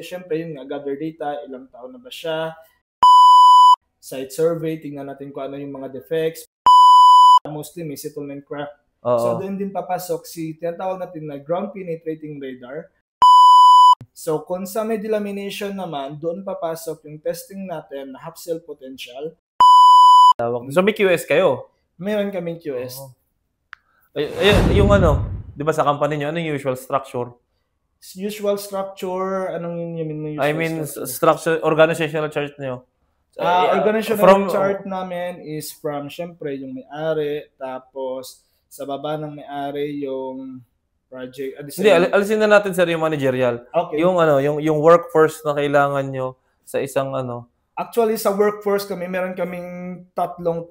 syempre yun nga, gather data, ilang taon na ba siya, site survey, tingnan natin kung ano yung mga defects, mostly may settlement crack. So doon din papasok si tinatawag natin na ground penetrating radar. So kung sa may delamination naman, doon papasok yung testing natin na half cell potential. So may QS kayo? Meron kaming QS. Yung ano, di ba sa company nyo, ano yung usual structure? Usual structure, anong yung usual structure, organizational chart nyo. Organizational chart namin is from, syempre, yung may-ari, tapos sa baba ng may-ari yung project. Hindi, alisin na natin sir yung managerial. Okay. Yung ano, yung workforce na kailangan nyo sa isang ano. Actually, sa workforce kami, meron kaming tatlong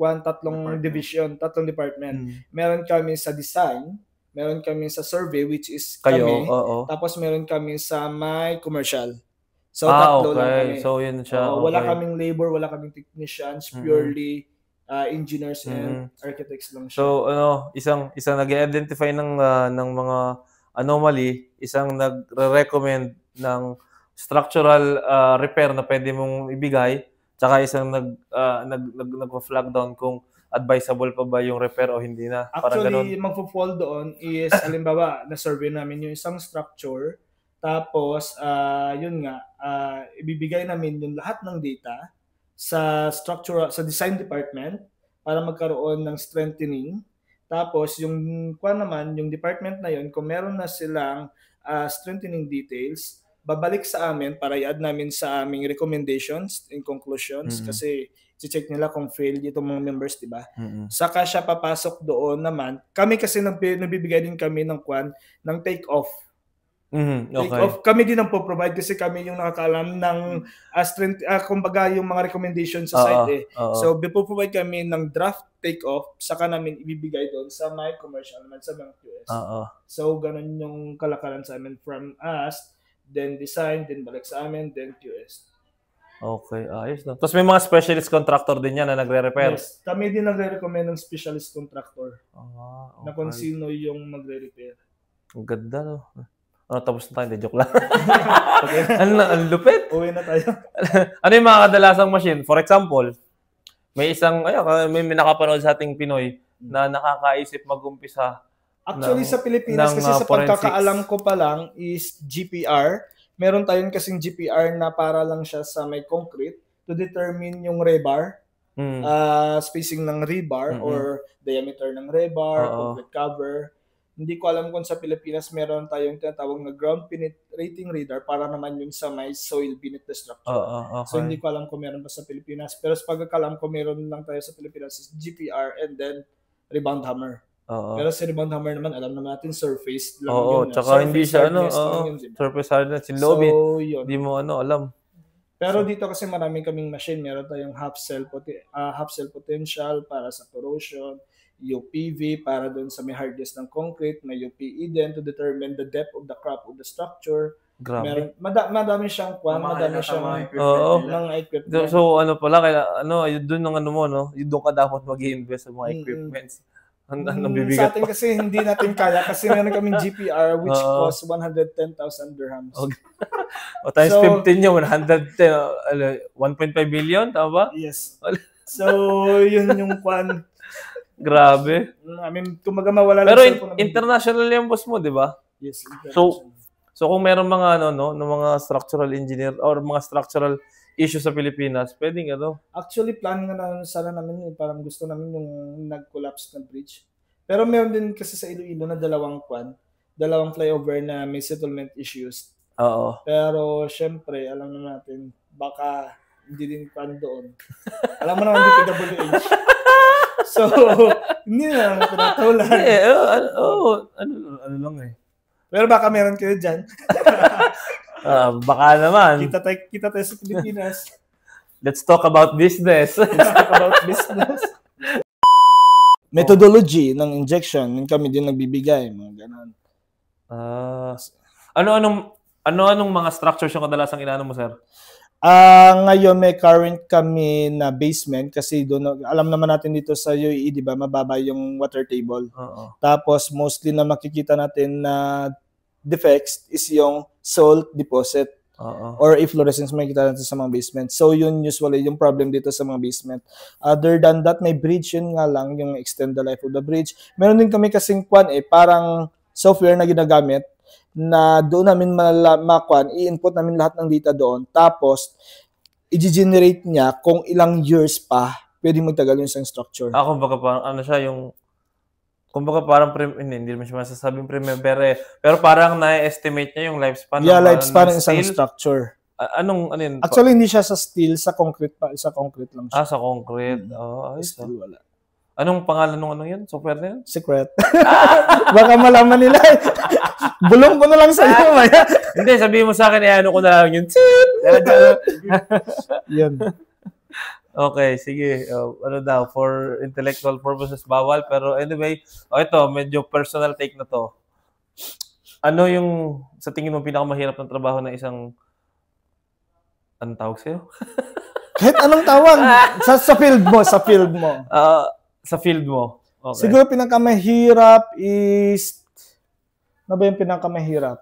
division, tatlong department. Meron kami sa design, meron kami sa survey, which is kami. Tapos meron kami sa my commercial. So, tatlo lang kami. So, yun siya. Wala kaming labor, wala kaming technicians, purely engineers and architects lang siya. So, isang nag-identify ng mga anomaly, isang nagre-recommend ng structural repair na pwede mong ibigay, tsaka isang nag-flag down kung advisable pa ba yung repair o hindi na. Actually, magpo-fall doon is, halimbawa, na-survey namin yung isang structure, tapos, yun nga, ibibigay namin yung lahat ng data sa structural, sa design department para magkaroon ng strengthening. Tapos, yung yung department na yun, kung meron na silang strengthening details, babalik sa amin para i-add namin sa aming recommendations and conclusions kasi i-check nila kung fail itong mga members, di ba? Saka siya papasok doon naman. Kami kasi nagbibigay din kami ng take-off. Take-off. Kami din ang po-provide kasi kami yung nakakaalam ng kumbaga yung mga recommendations sa site So, po-provide kami ng draft take-off, saka namin ibibigay doon sa my commercial naman, sa mga QS. So, ganun yung kalakalan sa amin from us, then design, then balik sa amin, then QS. Okay, ayos na. Tapos may mga specialist contractor din yan na nagre-repair? Yes, kami din nagre-recommend ng specialist contractor na kung sino yung magre-repair. Ang ganda, no? Tapos na tayo, hindi, joke lang. Ang lupit. Uwi na tayo. Ano yung mga kadalasang machine? For example, may may nakapanood sa ating Pinoy na nakakaisip mag-umpisa. Actually, sa Pilipinas, kasi sa pagkakaalam ko pa lang is GPR. Meron tayong kasing GPR na para lang siya sa may concrete to determine yung rebar, spacing ng rebar or diameter ng rebar, concrete cover. Hindi ko alam kung sa Pilipinas meron tayong tinatawag na ground penetrating radar para naman yun sa may soil beneath the structure. So, hindi ko alam kung meron pa sa Pilipinas. Pero sa pagkakalam ko, meron lang tayo sa Pilipinas is GPR and then rebound hammer. Pero sa rebound hammer naman, alam naman natin, surface lang yun. Tsaka hindi siya, surface hardness. Yung lobby, hindi mo alam. Pero dito kasi marami kaming machine. Meron tayong half cell potential para sa corrosion, UPV para doon sa may hardness ng concrete, may UPE din to determine the depth of the crack of the structure. Grabe. Madami siyang madami siyang equipment. So pala doon ng doon ka dapat mag-i-invest sa mga equipments. Sa atin kasi hindi natin kaya kasi meron kaming GPR which costs 110,000 dirhams. O times 15 nyo, 110, 1.5 billion, tama ba? Yes. So, yun yung Grabe. I mean, kumaga mawala lang. Pero international yung boss mo, di ba? Yes. So kung meron mga mga structural engineer or mga structural issues sa Pilipinas, pwedeng Actually, planning na sana namin, parang gusto namin yung nag-collapse na bridge. Pero meron din kasi sa Iloilo na dalawang flyover na may settlement issues. Pero syempre, alam na natin, baka hindi din doon. Alam mo naman DPWH. So, hindi na lang pinatawalan. Ano lang Pero baka meron kayo dyan. Baka naman. Kita tayo sa Pilipinas. Let's talk about business. Methodology ng injection, kami din nagbibigay, mga ganon. Anong mga structures yung kadalasang inaano mo, sir? Ngayon may current kami na basement kasi doon alam naman natin dito sa UAE, di ba, mababa yung water table. Tapos mostly na makikita natin na defects is yung salt deposit. Or efflorescence makikita natin sa mga basement. So yun usually yung problem dito sa mga basement. Other than that, may bridge, yun nga lang yung extend the life of the bridge. Meron din kami kasing parang software na ginagamit na doon namin i-input namin lahat ng data doon. Tapos i-generate niya kung ilang years pa pwedeng magtagal yung isang structure. Kumbaga parang siya yung kumbaga parang hindi naman siya masasabing pero parang na-estimate niya yung lifespan lifespan ng isang structure. Ano yun? Actually, hindi siya sa steel, sa concrete sa concrete lang siya. Sa concrete. Ayos. Steel wala. Anong pangalan ng yun? Software na yun? Secret. Baka malaman nila. Bulong ko na lang sa iyo, maya. Hindi, sabihin mo sa akin, ano ko na lang yun. Yan. Okay, sige. For intellectual purposes, bawal. Pero anyway, ito, medyo personal take na to. Ano yung, sa tingin mo, pinakamahirap ng trabaho ng isang, anong tawag sa'yo? Kahit anong tawag. Sa field mo. Sa field mo. Okay. Siguro pinakamahirap is, ano ba yung pinakamahirap?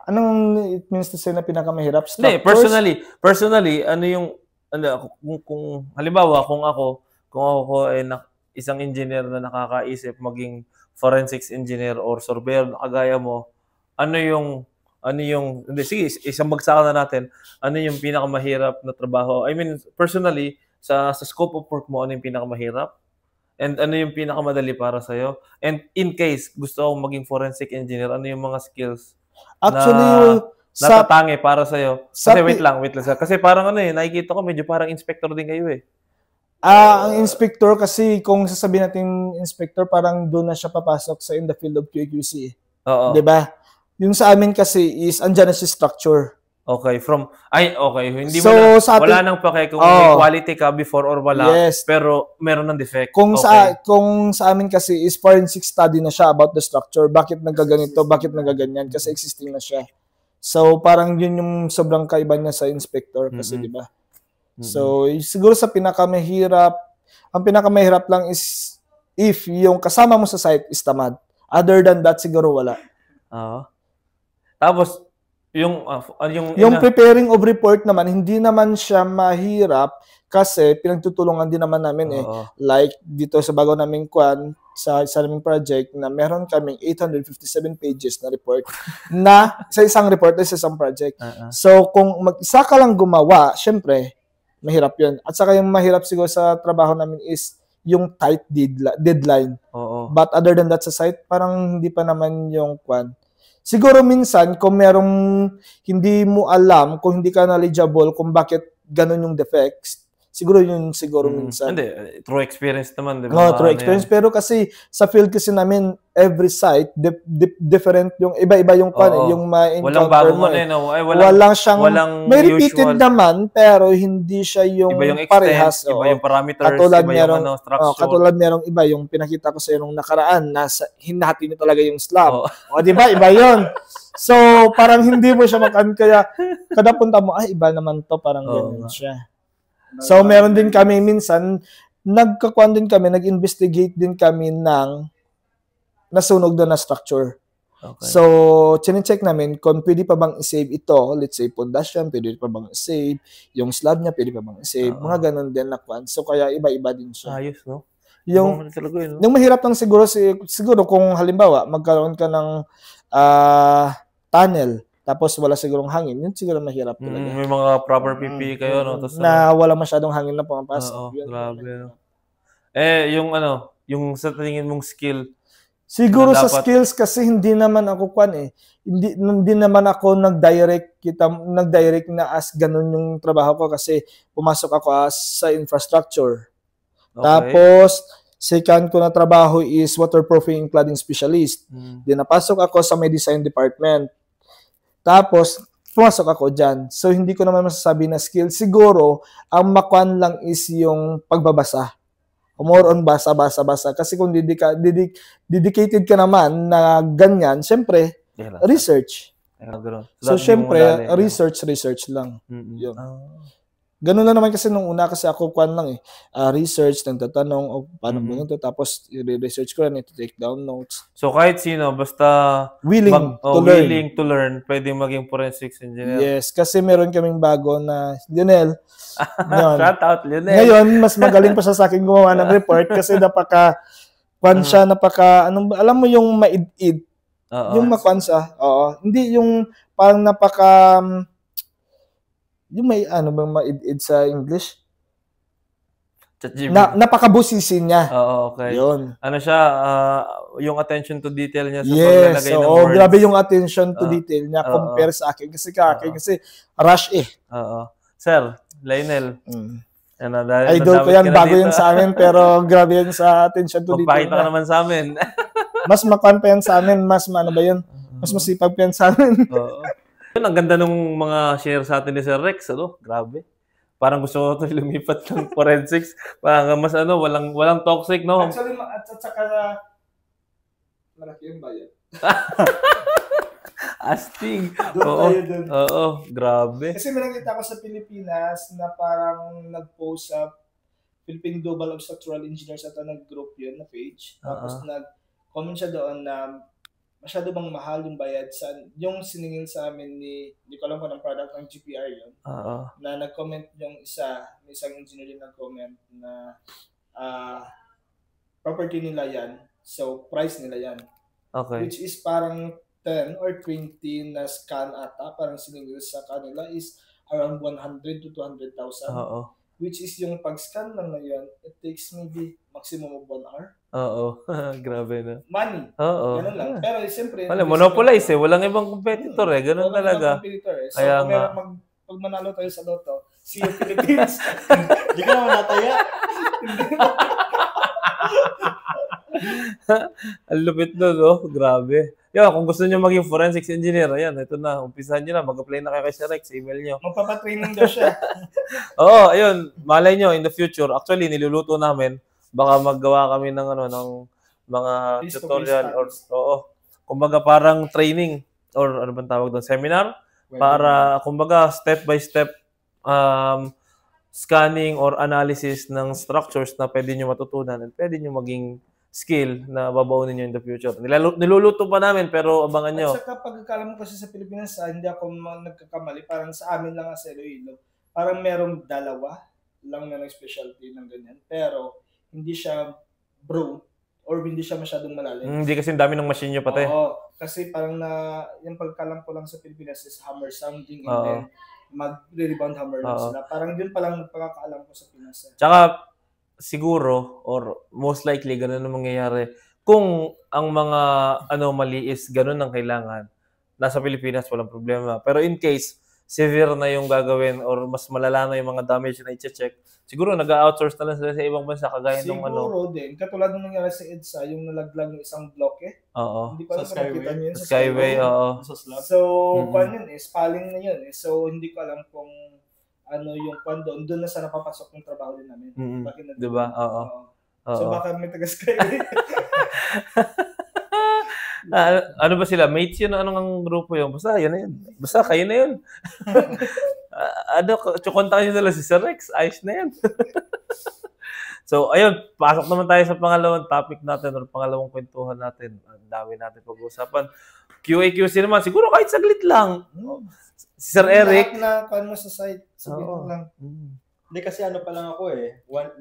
Anong it means to say na pinakamahirap? Hindi, personally, ano yung, kung halimbawa, kung ako ay isang engineer na nakakaisip maging forensics engineer or surveyor na kagaya mo, hindi, sige, isang bagsakan na natin, ano yung pinakamahirap na trabaho? I mean, personally, sa scope of work mo, ano yung pinakamahirap? And ano yung pinakamadali para sa'yo? And in case gusto akong maging forensic engineer, ano yung mga skills actually natatangi para sa'yo? Kasi wait lang. Kasi parang nakikita ko medyo parang inspector din kayo eh. Ang inspector kasi kung sasabihin natin inspector, parang doon na siya papasok in the field of QA/QC. Oo. 'Di ba? Yung sa amin kasi is andyan na si structure. Okay, hindi mo wala nang pake kung may quality ka before or wala, pero meron ng defect. Kung sa amin kasi is forensic study na siya about the structure, bakit nagkaganito, bakit nagaganyan, kasi existing na siya. So parang yun yung sobrang kaiba niya sa inspector kasi, di ba? So siguro ang pinakamahirap lang is if yung kasama mo sa site is tamad. Other than that, siguro wala. Tapos yung preparing of report naman, hindi naman siya mahirap kasi pinagtutulungan din naman namin like dito sa bago naming sa naming project na meron kaming 857 pages na report na sa isang report sa isang project. So kung mag-isa ka lang gumawa, syempre mahirap 'yun. At saka yung mahirap siguro sa trabaho namin is yung tight deadline. But other than that sa site, parang hindi pa naman yung Siguro minsan, kung merong hindi mo alam, kung hindi ka knowledgeable kung bakit ganun yung defects, siguro minsan. Hindi, true experience naman, di ba? True experience. Pero kasi sa field kasi namin, every site, different yung iba-iba yung yung ma-encounter mo. May repeated naman, pero hindi siya yung iba yung extent, parehas. Iba yung parameters, iba yung structure. Katulad merong iba, yung pinakita ko sa nung nakaraan, hinahati niyo talaga yung slab. Di ba? Iba yun. So, parang hindi mo siya kaya kada punta mo, iba naman to, parang ganyan siya. So, meron din kami minsan, nag-investigate din kami ng nasunog na structure. Okay. So, chine-check namin kung pwede pa bang i-save ito. Let's say, pundasyon, pwede pa bang i-save. Yung slab niya, pwede pa bang i-save. Mga ganun din na So, kaya iba-iba din siya. Ayos, no? Yung mahirap lang siguro kung halimbawa, magkaroon ka ng tunnel, tapos wala sigurong hangin, yun siguro mahirap talaga. May mga proper PPE kayo, no? Tapos, na wala masyadong hangin na pumapasok. Grabe. Yung sa tingin mong skill, siguro sa skills kasi hindi naman ako hindi naman ako nag-direct na as ganun yung trabaho ko kasi pumasok ako sa infrastructure. Okay. Tapos second ko na trabaho is waterproofing cladding specialist. Then napasok ako sa may design department. Tapos pumasok ako dyan. So hindi ko naman masasabi na skill. Siguro ang makuan lang is yung pagbabasa. More on basa. Kasi kung dedicated ka naman na ganyan, syempre, research. So, syempre, research lang. Yun. Ganun lang naman kasi nung una kasi ako kwan lang research, nagtatanong o paano ba ganito, tapos i-research ko rin, take down notes. So kahit sino, basta Willing willing to learn, pwedeng maging forensics engineer. Yes, kasi meron kaming bago na Lionel. Shout out, Lionel. Ngayon, mas magaling pa siya sa akin gumawa ng report kasi siya, alam mo yung maid-id. Yung makwan siya. Oo. Hindi yung parang yung may bang maid-id sa English? Napakabusisi niya. Oo, okay. Yun. Ano siya, yung attention to detail niya sa paglalagay ng words. Grabe yung attention to detail niya compare sa akin. Kasi rush Oo. Sir, Lionel. Idol ko yan, bago yan sa amin, pero grabe yan sa attention to detail. Magpakita ka naman sa amin. Mas makwan pa yan sa amin, mas masipag pa yan sa amin. Oo. Ang ganda nung mga share sa atin ni Sir Rex, grabe. Parang gusto ko ito lumipat ng forensics. Parang mas walang toxic, no? Actually, at saka malaki yung bayad. Astig. Oo, grabe. Kasi may nakita ko sa Pilipinas na parang nag-post sa Philippine Global of Structural Engineers at nag-group yun na page. Tapos nag-comment siya doon na masyado bang mahal yung bayad sa yung siningil sa amin hindi ko alam kung anong product ng GPR yun. Na nag-comment yung may isang engineer yung nag-comment na property nila yan, so price nila yan. Okay. Which is parang 10 or 20 na scan ata, parang siningil sa kanila is around 100 to 200,000. Which is yung pag-scan lang na yun, it takes maybe maximum of 1 hour. Grabe na. Money. Ganun lang. Pero siyempre, monopolize walang ibang competitor ganun talaga. So pag manalo tayo sa loto, see you Philippines. Hindi ka naman nataya. Ang lupit doon, grabe. Kung gusto niyo maging forensics engineer, ayan, ito na, umpisahan niyo na, mag-apply na kayo kay Sir Rex, email niyo. Magpapatraining daw siya. Ayun, malay niyo in the future. Actually, niluluto namin, baka maggawa kami ng ng mga tutorial kumbaga parang training or ano bang tawag doon, seminar para kumbaga step by step scanning or analysis ng structures na pwede niyo matutunan at pwede niyo maging skill na babaunin niyo in the future. Niluluto pa namin pero abangan niyo. At saka pagkakala mo kasi sa Pilipinas, hindi ako nagkakamali, parang sa amin lang sa Iloilo, parang merong dalawa lang na specialty ng ganyan. Pero hindi siya broad or hindi siya masyadong malalim. Hindi kasi dami ng machine nyo pati. Kasi parang yung pagkalam ko lang sa Pilipinas is hammer sounding and then mag-rebound hammer lang sila. Parang yun palang pagkakaalam ko sa Pinas. Tsaka siguro or most likely ganun ang mangyayari kung ang mga anomaly is ganun ang kailangan. Nasa Pilipinas walang problema. Pero in case severe na yung gagawin or mas malala na yung mga damage na i-check, siguro nag-outsource na lang sila sa ibang bansa kagaya ng Siguro din. Katulad ng nangyari sa EDSA, yung nalaglag ng isang bloke. Hindi ko alam kung nakita niyo yun sa Skyway. So, kung yun spalling na yun. So, hindi ko alam kung yung kung doon na sana papasok yung trabaho din namin. Diba? So, baka may taga-Skyway. Ano ba sila? Mates yun? Anong grupo yun? Basta, yun na yun. Basta, kayo na yun. Kontakin nyo nila si Sir Rex. Ayos na yan. So, ayun. Pasok naman tayo sa pangalawang topic natin or pangalawang kwentuhan natin. Ang dami natin pag-uusapan. QA/QC naman. Siguro kahit saglit lang. Si Sir Eric. Na kung mo sa site. Sabihin lang. Hindi kasi pa lang ako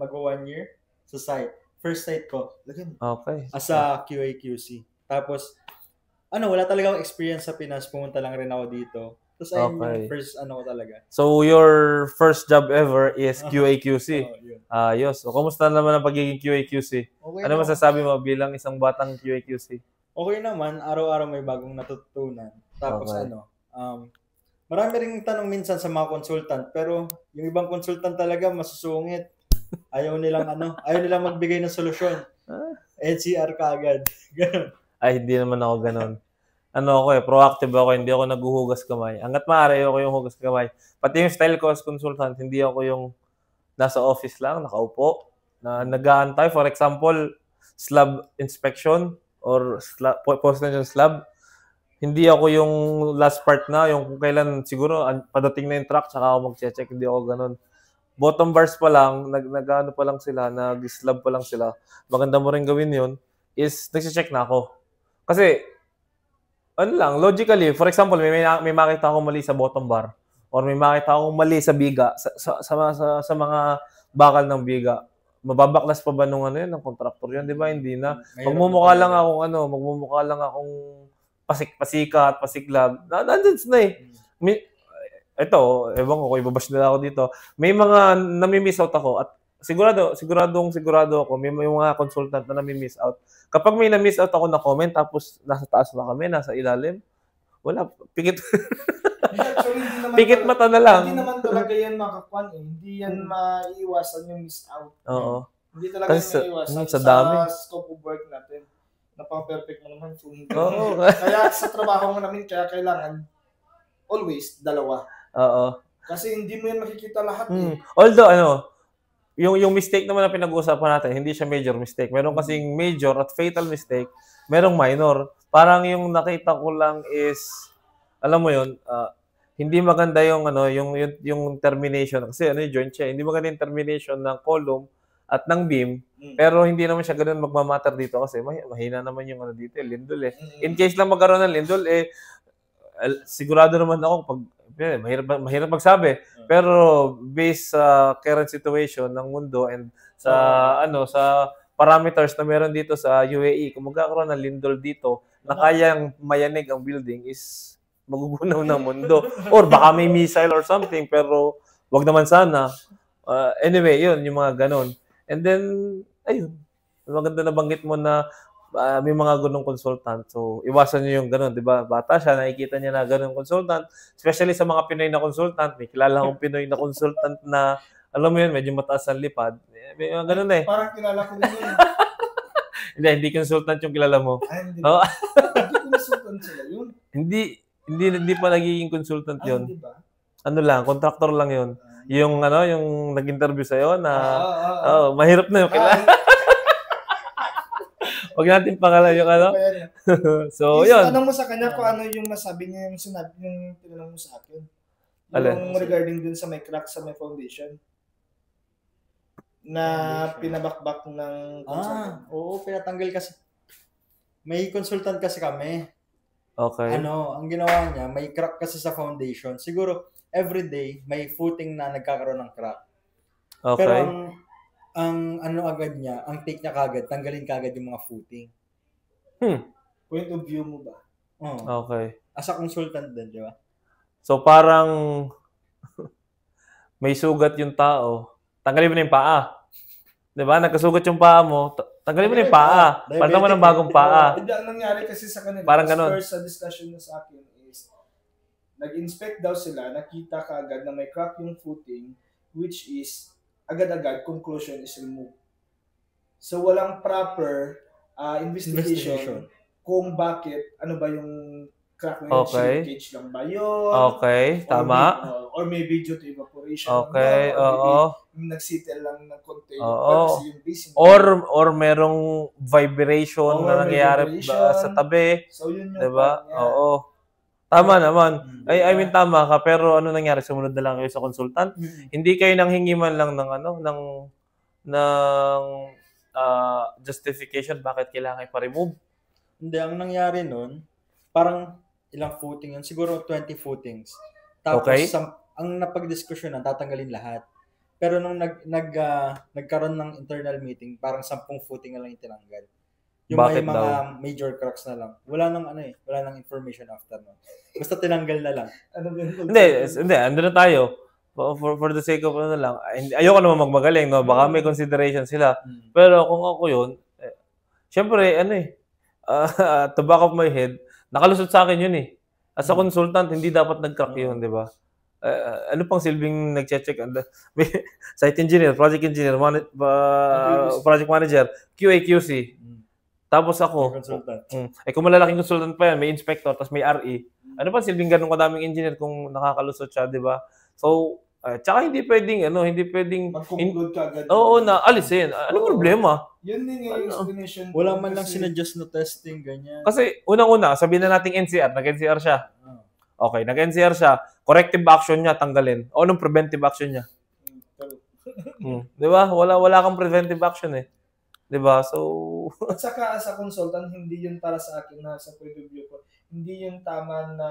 magwa 1 year sa site. First site ko. Okay. As a QA/QC. Tapos, wala talaga akong experience sa Pinas. Pumunta lang rin ako dito. Tapos, yung first ko talaga. So, your first job ever is QA/QC? Ayos. So, kumusta naman ang pagiging QA/QC? Ano masasabi mo bilang isang batang QA/QC? Okay naman. Araw-araw may bagong natutunan. Tapos, marami ring tanong minsan sa mga consultant. Pero, yung ibang consultant talaga masusungit. Ayaw nilang magbigay ng solusyon. NCR ka agad. Ganun. Ay, hindi naman ako ganun. Proactive ako, hindi ako naghuhugas kamay. Hanggat maaari ako yung hugas kamay. Pati yung style ko as consultant, hindi ako yung nasa office lang, nakaupo, na nag-aantay. For example, slab inspection or post na yung slab. Hindi ako yung last part na, yung kung kailan siguro padating na yung truck, tsaka ako mag-check. Hindi ako ganun. bottom bars pa lang, nag-ano pa lang sila, nag-slab pa lang sila, maganda mo rin gawin yun, is nagsicheck na ako. Kasi, ano lang, logically, for example, may makita akong mali sa bottom bar, or may makita akong mali sa biga, sa mga bakal ng biga. Mababaklas pa ba nung ano yun, ng contractor yun, di ba? Hindi na. Magmumukha lang akong pasikat, pasiklab. Nandun na eh. Ito, ewan ko kung ibabash nila ako dito. May mga nami-miss out ako at sigurado ako may mga consultant na nami-miss out. Kapag may na-miss out ako na comment tapos nasa taas na kami, nasa ilalim, wala, pikit. Pikit mata na lang. Hindi naman talaga yan makakuan eh. Hindi yan maiiwasan yung miss out. Oo. Hindi talaga yan maiiwasan sa dami. Scope of work natin. Napaka-perfect mo naman. Oo. Kaya sa trabaho mo namin, kaya kailangan always dalawa. Oo. Kasi hindi mo yan makikita lahat eh. Although, yung mistake naman na pinag-uusapan natin, hindi siya major mistake. Meron kasing major at fatal mistake, merong minor. Parang yung nakita ko lang is, alam mo yun, hindi maganda yung termination. Kasi joint siya. Hindi maganda yung termination ng column at ng beam. Pero hindi naman siya ganun magmamatter dito kasi mahina naman yung dito, lindol eh. In case lang magkaroon ng lindol, sigurado naman ako pag mahirap magsabi. Pero based sa current situation ng mundo and sa sa parameters na meron dito sa UAE, kung magkakaroon ng lindol dito na kayang mayanig ang building is magugunaw ng mundo. Or baka may missile or something, pero wag naman sana. Anyway, yun, yung mga ganon. And then, ayun, maganda na banggit mo na may mga ganong consultant. So, iwasan niyo yung ganon, di ba? Bata siya, nakikita niya na ganong consultant. Especially sa mga Pinoy na consultant. May kilala akong Pinoy na consultant na, alam mo yun, medyo mataas ang lipad. May mga ganon eh. Parang kilala ko din yun. Hindi consultant yung kilala mo. Hindi consultant sila yun. Hindi pa nagiging consultant yun. Hindi ba? Ano lang, contractor lang yun. Yung nag-interview sa'yo na, mahirap na yung kilala. Huwag natin pangalan yung So, yun. Ano mo sa kanya kung ano yung nasabi niya, yung sinabi, yung tinanong mo sa akin? Yung regarding dun sa may crack sa may foundation? Na pinabakbak ng consultant. Oo, pinatanggal kasi. May consultant kasi kami. Okay. Ang ginawa niya, may crack kasi sa foundation. Siguro, everyday, may footing na nagkakaroon ng crack. Okay. Pero ang agad niya, ang take niya kagad, tanggalin kagad yung mga footing. Point of view mo ba? Okay. As a consultant din, di ba? So parang may sugat yung tao, tanggalin mo na yung paa. Di ba? Nagkasugat yung paa mo, tanggalin mo na yung paa. Palitan mo ng bagong paa. Hindi, ang nangyari kasi sa kanila, parang ganun. First sa discussion na sa akin is, nag-inspect daw sila, nakita kaagad na may crack yung footing, which is, agad-agad, conclusion is removed. So, walang proper investigation kung bakit, ano ba yung crack na yun, shrinkage lang ba yun? Okay, tama. Or maybe due to evaporation. Okay, oo. Nagsettle lang ng konti. Oo. Or merong vibration na nangyayari sa tabi. So, yun yung diba? Oo. Tama naman. I mean, tama ka. Pero ano nangyari? Sumunod na lang kayo sa consultant? Hindi kayo nanghingi man lang ng justification bakit kailangan ipa-remove? Hindi. Ang nangyari nun, parang ilang footing yun. Siguro 20 footings. Tapos, ang napag-diskusyon na, tatanggalin lahat. Pero nung nagkaroon ng internal meeting, parang 10 footing na lang yung tinanggal. Yung bakit may mga daw? major cracks na lang. Wala nang information after nun. Basta tinanggal na lang. Hindi, andun na tayo. For the sake of lang, ayoko naman magmagaling, no? Baka may consideration sila. Pero kung ako yun, syempre, to back of my head, nakalusot sa akin yun eh. As a consultant, hindi dapat nag-crack yun, di ba? Ano pang silbing nag-check? Site engineer, project engineer, project manager, QA, QC. Tapos ako, kung malalaking consultant pa yan, may inspector, tapos may RE. Ano pa silbing ganun kadaming engineer kung nakakalusot siya, di ba? So, tsaka hindi pwedeng, mag-conclude ka agad. Oo, na alisin. Ano problema? Yun din yung explanation. Wala man lang sinadjust na testing, ganyan. Kasi, unang-una, sabihin na nating NCR, nag-NCR siya. Okay, nag-NCR siya, corrective action niya, tanggalin. O anong preventive action niya? Di ba? Wala kang preventive action eh. Di ba? So, At saka as a consultant, hindi yun para sa akin na sa point of view ko. Hindi yun tama na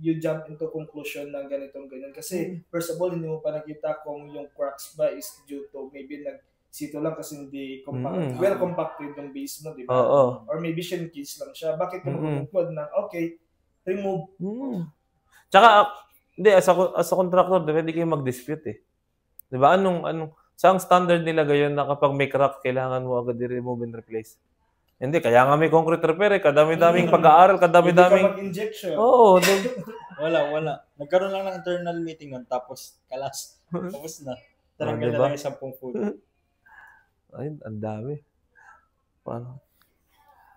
you jump into conclusion ng ganitong ganyan. Kasi first of all, hindi mo pa nakita kung yung cracks ba is due to maybe nagsito lang kasi hindi well compacted yung base mo, di ba? oo. Or maybe shrinkage lang siya. Bakit mo conclude na, okay, remove. Tsaka, hindi, as a contractor, pwede kayo mag-dispute eh. Di ba? Saang standard nila gayon na kapag may crack, kailangan mo agad i-remove and replace? Hindi, kaya nga may concrete repair eh. Kadami-daming pag-aaral, Hindi kadami-daming... ka mag-injection. Oo, Wala. Nagkaroon lang ng internal meeting nun, tapos kalas. Tapos na. Taranggal diba? na lang 10 foot. Ay, ang dami. Paano?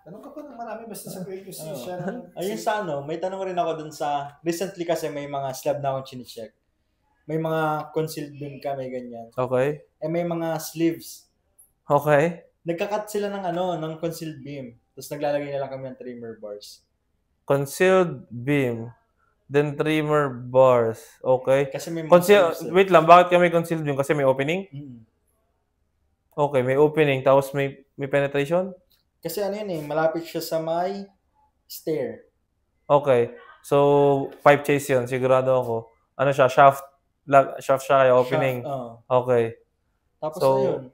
Tanong ka pa ng marami basta sa QC siya. Ayun sa may tanong rin ako dun sa, recently kasi may mga slab na akong chine-check. May mga concealed beam ka, may ganyan. Okay. May mga sleeves. Okay. Nagka-cut sila ng concealed beam. Tapos naglalagay na lang kami ng trimmer bars. Concealed beam. Then trimmer bars. Okay. Kasi may mga sleeves. Wait lang, bakit kami concealed beam? Kasi may opening? Okay, may opening. Tapos may penetration? Kasi malapit siya sa may stair. Okay. So, pipe chase yun. Sigurado ako. Ano siya? Shaft siya kaya opening. Okay. Tapos So, ayun.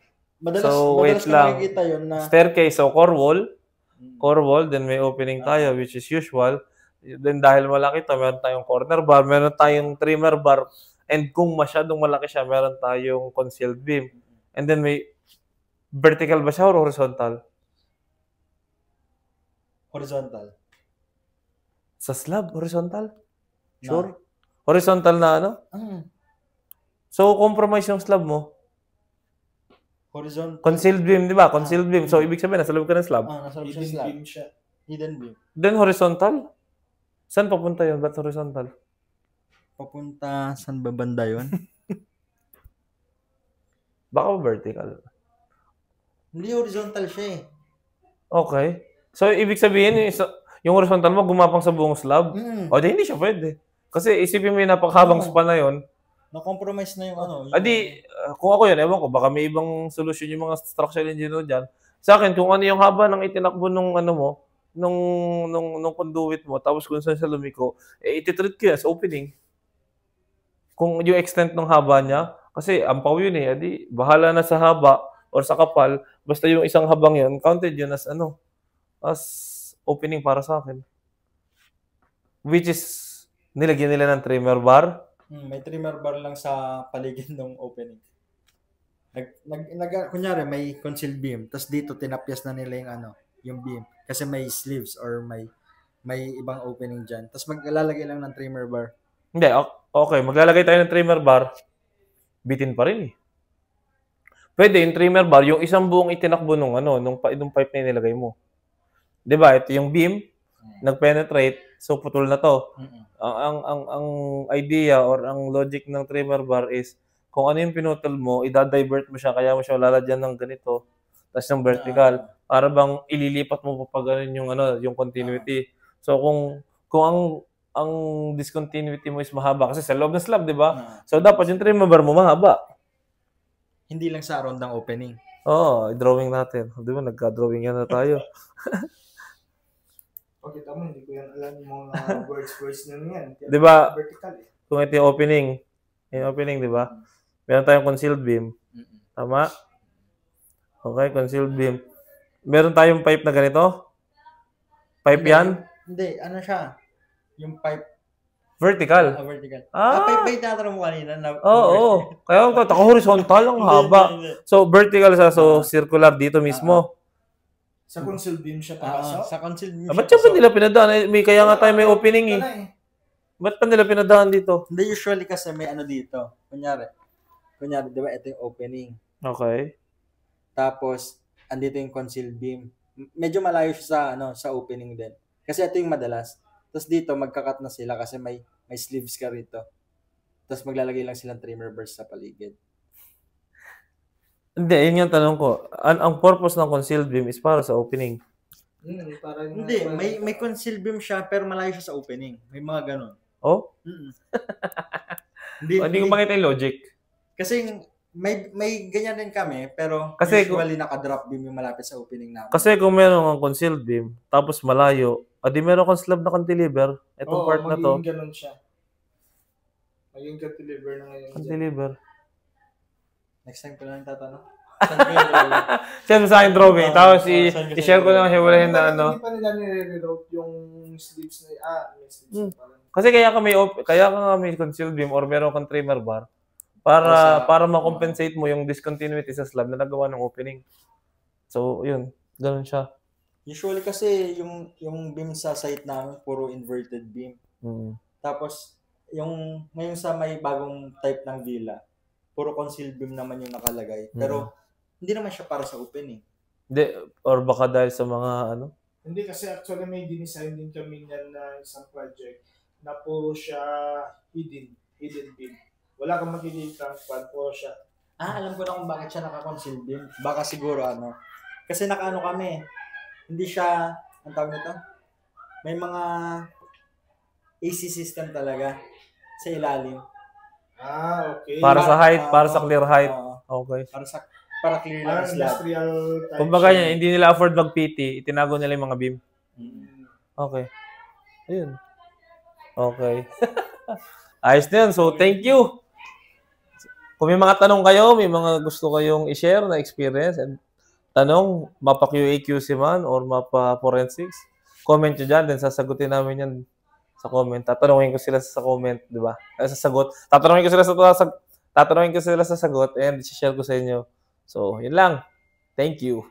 Madalas wait ko lang. nakikita yun na Staircase, so core wall, then may opening tayo, which is usual. Then dahil malaki to, meron tayong corner bar, meron tayong trimmer bar, and kung masyadong malaki siya, meron tayong concealed beam. And then may vertical ba siya or horizontal? horizontal. Sa slab, horizontal? Sure? Horizontal na ano? So, compromise yung slab mo. Horizontal. Concealed beam, di ba? Concealed beam. So, ibig sabihin, nasa loob ka ng slab. Nasa loob siya Hidden slab. beam siya. Hidden beam. Then, horizontal? Saan papunta yun? Ba't horizontal? Papunta, saan ba banda yun? Baka vertical. Hindi, horizontal siya eh. Okay. So, ibig sabihin, yung horizontal mo, gumapang sa buong slab? O, di hindi siya pwede. Kasi isipin mo yung napakahabang span na yun. Na-compromise na yung kung ako yun, ewan ko, baka may ibang solusyon yung mga structural engineer dyan. Sa akin, kung ano yung haba ng itinakbo nung conduit mo, tapos kung saan siya lumiko, ititreat ko yan sa opening. Kung yung extent ng haba niya, kasi ampaw yun eh, bahala na sa haba or sa kapal, basta yung isang habang yun, counted yun as opening para sa akin. Which is, nilagyan nila ng trimmer bar. May trimmer bar lang sa paligid ng opening. Kunyari, may concealed beam, tapos dito tinapyas na nila yung beam. Kasi may sleeves or may ibang opening dyan. Tapos maglalagay lang ng trimmer bar. Hindi, okay. Maglalagay tayo ng trimmer bar. Bitin pa rin eh. Pwede, yung trimmer bar, yung isang buong itinakbo nung pipe na nilagay mo. Diba? Ito yung beam, nag-penetrate, so putol na to. Ang idea or ang logic ng trimmer bar is kung ano yung pinutol mo, i-divert mo siya, kaya mo siya lalagyan ng ganito, tapos ng vertical, para bang ililipat mo pa ganun yung continuity. So kung ang discontinuity mo is mahaba, kasi sa loob ng slab, di ba? So dapat yung trimmer bar mo mahaba. Hindi lang sa round ng opening. Oo, i-drawing natin. Di ba, nagka-drawing yan na tayo. Pakita mo, hindi ko yan alam yung mga words na yan. Di ba, vertical eh. Kung ito yung opening, di ba? Meron tayong concealed beam. Tama? Okay, concealed beam. Meron tayong pipe na ganito? Pipe yan? Hindi, siya? Yung pipe. Vertical. Vertical. Ah! Pipe tatanong mo kanina. Oo. Kaya horizontal ang haba. So, vertical siya. So, circular dito mismo. Sa concealed beam siya papasok? Sa concealed beam Ba't siya ba nila pinadaan? Kaya nga tayo may opening eh. Ba't pa nila pinadaan dito? Hindi, usually kasi may dito. Kunyari, di ba, ito yung opening. Okay. Tapos, andito yung concealed beam. Medyo malayo siya sa opening din. Kasi ito yung madalas. Tapos dito, magkakat na sila kasi may sleeves ka rito. Tapos maglalagay lang silang trimmer bars sa paligid. Hindi, yun yung tanong ko. Ang purpose ng concealed beam is para sa opening. Hindi, may concealed beam siya pero malayo siya sa opening. May mga ganun. Oh? Hindi ko makita yung logic. Kasi May ganyan din kami, pero Kasi usually naka-drop beam yung malapit sa opening namin. Kasi kung meron kang concealed beam, tapos malayo, adi meron kang slab na cantilever, itong part na to, magiging ganun siya. Magiging cantilever na ngayon. cantilever. Next time ko lang tatanong. Saan ko yung drawing? Send mo sa akin drawing, tapos send ko sa i-share ko lang hiwalayin na ano. Hindi pa nila nire-reroute yung sleeves na, may sleeves na pala. Kasi kaya ka may concealed beam or meron kang trimmer bar para ma-compensate mo yung discontinuity sa slab na nagawa ng opening. So, yun. Ganun siya. Usually kasi yung beam sa site namin puro inverted beam. Tapos yung ngayon sa may bagong type ng villa, puro concealed beam naman yung nakalagay. Pero hindi naman siya para sa opening. Hindi, or baka dahil sa mga ano? Hindi kasi actually may dinesign din kami niyan na isang project na puro siya hidden beam. Wala kang makikita ang quad, puro siya. Alam ko na kung bakit siya naka-concealed beam. Baka siguro kasi nakaano kami. Hindi siya, ang tawag nito? May mga AC system talaga sa ilalim. Okay. Para sa height, para sa clear height. Okay. Para clear lang slab. Industrial type. Kumbaga yan, hindi nila afford mag-PT, itinago nila yung mga beam. Okay. Ayun. Okay. Ayos na yun. So, thank you. Kung may mga tanong kayo, may mga gusto kayong i-share na experience and tanong, mapa QA/QC man or mapa forensics, comment nyo dyan, then sasagutin namin yan sa comment. Tatanungin ko sila sa comment, di ba? Sa sagot. Tatanungin ko sila sa sagot and i-share ko sa inyo. So, yun lang. Thank you.